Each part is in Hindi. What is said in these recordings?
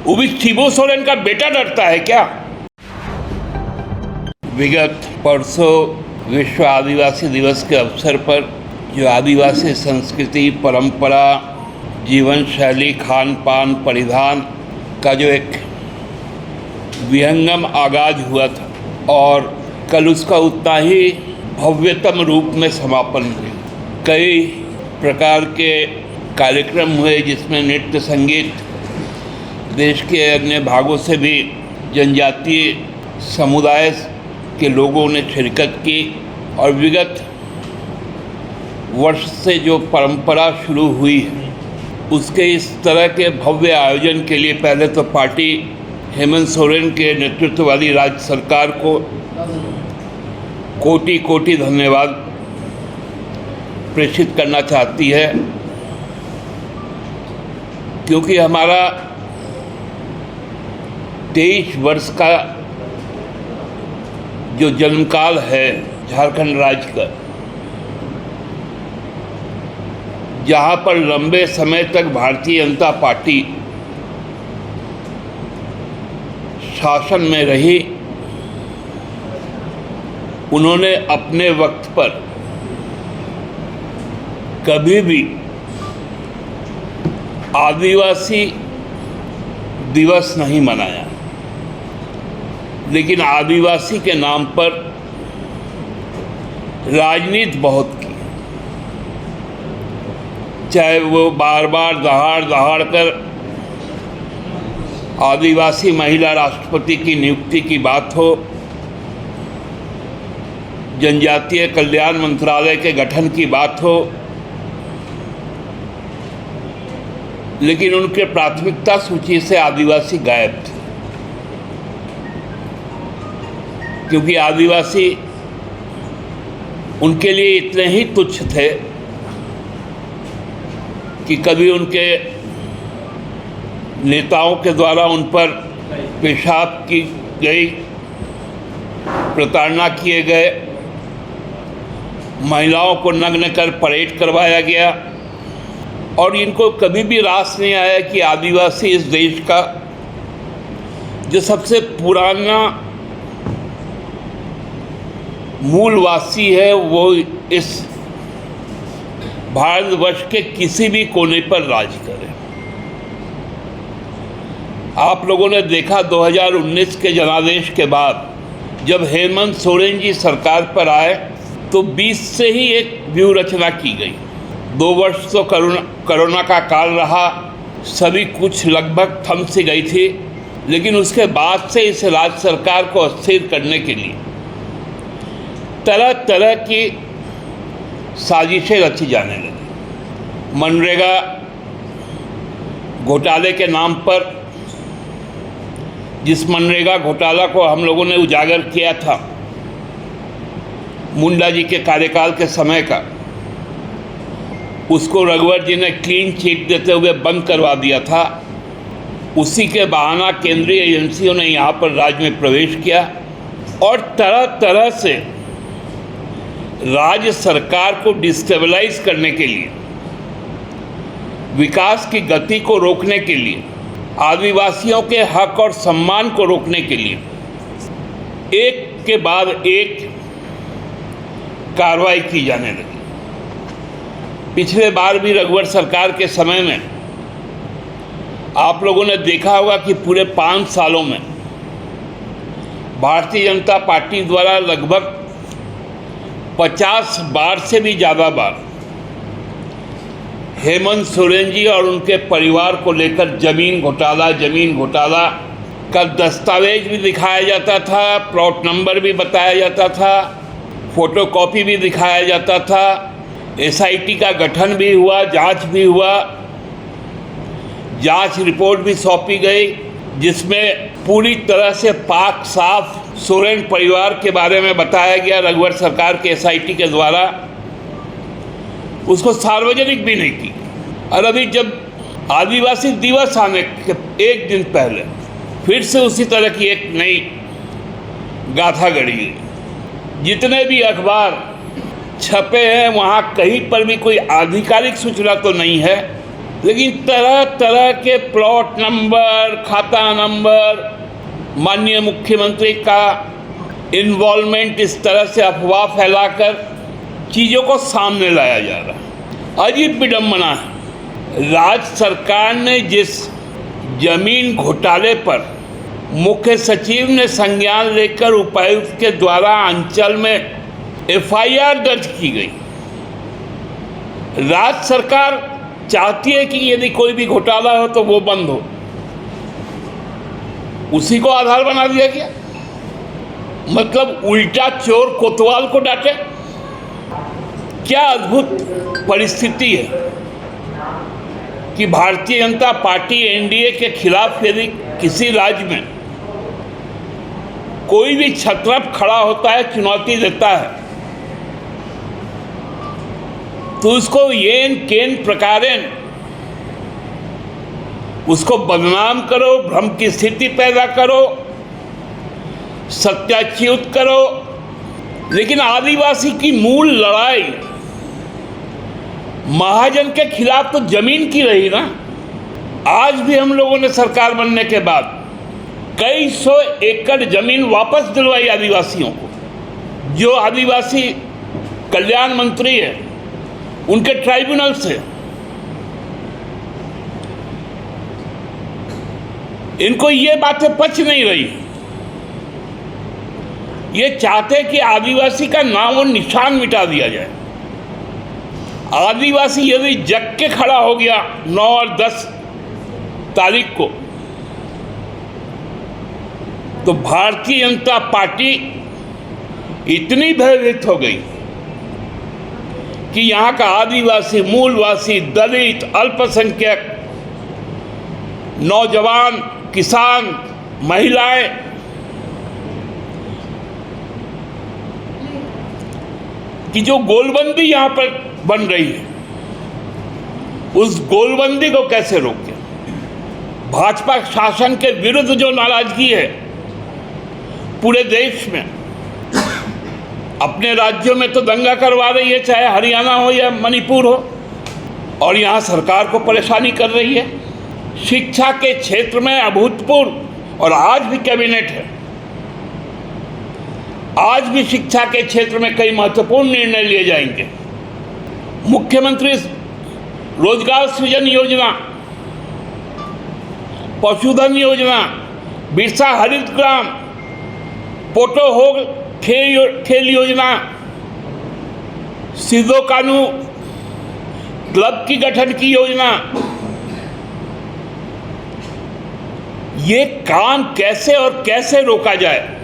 वो भी शिबू सोरेन का बेटा डरता है क्या? विगत परसों विश्व आदिवासी दिवस के अवसर पर जो आदिवासी संस्कृति, परंपरा, जीवन शैली, खान पान, परिधान का जो एक विहंगम आगाज हुआ था और कल उसका उतना ही भव्यतम रूप में समापन हुआ। कई प्रकार के कार्यक्रम हुए जिसमें नृत्य, संगीत, देश के अन्य भागों से भी जनजातीय समुदाय के लोगों ने शिरकत की और विगत वर्ष से जो परंपरा शुरू हुई है उसके इस तरह के भव्य आयोजन के लिए पहले तो पार्टी हेमंत सोरेन के नेतृत्व वाली राज्य सरकार को कोटि कोटि धन्यवाद प्रेषित करना चाहती है, क्योंकि हमारा 23 वर्ष का जो जन्मकाल है झारखंड राज्य का, जहाँ पर लंबे समय तक भारतीय जनता पार्टी शासन में रही, उन्होंने अपने वक्त पर कभी भी आदिवासी दिवस नहीं मनाया, लेकिन आदिवासी के नाम पर राजनीति बहुत की। चाहे वो बार बार दहाड़ दहाड़ कर आदिवासी महिला राष्ट्रपति की नियुक्ति की बात हो, जनजातीय कल्याण मंत्रालय के गठन की बात हो, लेकिन उनके प्राथमिकता सूची से आदिवासी गायब थे, क्योंकि आदिवासी उनके लिए इतने ही तुच्छ थे कि कभी उनके नेताओं के द्वारा उन पर पेशाब की गई, प्रताड़ना किए गए, महिलाओं को नग्न कर परेड करवाया गया और इनको कभी भी रास नहीं आया कि आदिवासी इस देश का जो सबसे पुराना मूलवासी है वो इस भारतवर्ष के किसी भी कोने पर राज करे। आप लोगों ने देखा 2019 के जनादेश के बाद जब हेमंत सोरेन जी सरकार पर आए तो 20 से ही एक व्यूह रचना की गई। 2 वर्ष तो कोरोना का काल रहा, सभी कुछ लगभग थम सी गई थी, लेकिन उसके बाद से इस राज्य सरकार को अस्थिर करने के लिए तरह तरह की साजिशें रची जाने लगी। मनरेगा घोटाले के नाम पर, जिस मनरेगा घोटाला को हम लोगों ने उजागर किया था मुंडा जी के कार्यकाल के समय का, उसको रघुवर जी ने क्लीन चिट देते हुए बंद करवा दिया था। उसी के बहाना केंद्रीय एजेंसियों ने यहाँ पर राज्य में प्रवेश किया और तरह तरह से राज्य सरकार को डिस्टेबलाइज करने के लिए, विकास की गति को रोकने के लिए, आदिवासियों के हक और सम्मान को रोकने के लिए एक के बाद एक कार्रवाई की जाने लगी। पिछले बार भी रघुवर सरकार के समय में आप लोगों ने देखा होगा कि पूरे 5 सालों में भारतीय जनता पार्टी द्वारा लगभग 50 बार से भी ज़्यादा बार हेमंत सोरेन जी और उनके परिवार को लेकर जमीन घोटाला का दस्तावेज भी दिखाया जाता था, प्लॉट नंबर भी बताया जाता था, फोटोकॉपी भी दिखाया जाता था, एसआईटी का गठन भी हुआ, जांच भी हुआ, जांच रिपोर्ट भी सौंपी गई, जिसमें पूरी तरह से पाक साफ सोरेन परिवार के बारे में बताया गया रघुवर सरकार के एसआईटी के द्वारा। उसको सार्वजनिक भी नहीं की। और अभी जब आदिवासी दिवस आने के एक दिन पहले फिर से उसी तरह की एक नई गाथा गढ़ी गई। जितने भी अखबार छपे हैं वहाँ कहीं पर भी कोई आधिकारिक सूचना तो नहीं है, लेकिन तरह तरह के प्लॉट नंबर, खाता नंबर, माननीय मुख्यमंत्री का इन्वॉल्वमेंट इस तरह से अफवाह फैलाकर चीज़ों को सामने लाया जा रहा है। अजीब विडम्बना है। राज्य सरकार ने जिस जमीन घोटाले पर मुख्य सचिव ने संज्ञान लेकर उपायुक्त के द्वारा अंचल में एफआईआर दर्ज की गई, राज्य सरकार चाहती है कि यदि कोई भी घोटाला हो तो वो बंद हो, उसी को आधार बना दिया गया। मतलब उल्टा चोर कोतवाल को डांटे। क्या अद्भुत परिस्थिति है कि भारतीय जनता पार्टी एनडीए के खिलाफ यदि किसी राज्य में कोई भी छत्रप खड़ा होता है, चुनौती देता है, तो उसको येन केन प्रकारेण उसको बदनाम करो, भ्रम की स्थिति पैदा करो, सत्याच्युत करो। लेकिन आदिवासी की मूल लड़ाई महाजन के खिलाफ तो जमीन की रही ना। आज भी हम लोगों ने सरकार बनने के बाद कई सौ एकड़ जमीन वापस दिलवाई आदिवासियों को। जो आदिवासी कल्याण मंत्री है उनके ट्राइब्यूनल से। इनको ये बातें पच नहीं रही। ये चाहते कि आदिवासी का नाम और निशान मिटा दिया जाए। आदिवासी यदि जग के खड़ा हो गया 9 और 10 तारीख को, तो भारतीय जनता पार्टी इतनी भयभीत हो गई कि यहाँ का आदिवासी, मूलवासी, दलित, अल्पसंख्यक, नौजवान, किसान, महिलाएं कि जो गोलबंदी यहाँ पर बन रही है, उस गोलबंदी को कैसे रोकें। भाजपा शासन के विरुद्ध जो नाराजगी है पूरे देश में, अपने राज्यों में तो दंगा करवा रही है, चाहे हरियाणा हो या मणिपुर हो, और यहाँ सरकार को परेशानी कर रही है। शिक्षा के क्षेत्र में अभूतपूर्व, और आज भी कैबिनेट है, आज भी शिक्षा के क्षेत्र में कई महत्वपूर्ण निर्णय लिए जाएंगे। मुख्यमंत्री रोजगार सृजन योजना, पशुधन योजना, बिरसा हरित ग्राम, पोटो होग खेल योजना, सिद्धो कानू क्लब की गठन की योजना, ये काम कैसे और कैसे रोका जाए।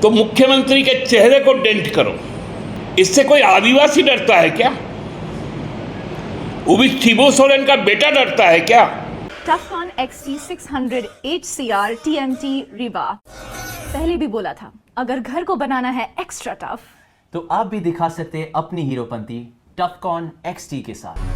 तो मुख्यमंत्री के चेहरे को डेंट करो। इससे कोई आदिवासी डरता है क्या? वो भी शिबू सोरेन का बेटा डरता है क्या? टफकॉन XT 600 HCR TMT रिवा। पहले भी बोला था, अगर घर को बनाना है एक्स्ट्रा टफ, तो आप भी दिखा सकते हैं अपनी हीरोपंती टफकॉन XT के साथ।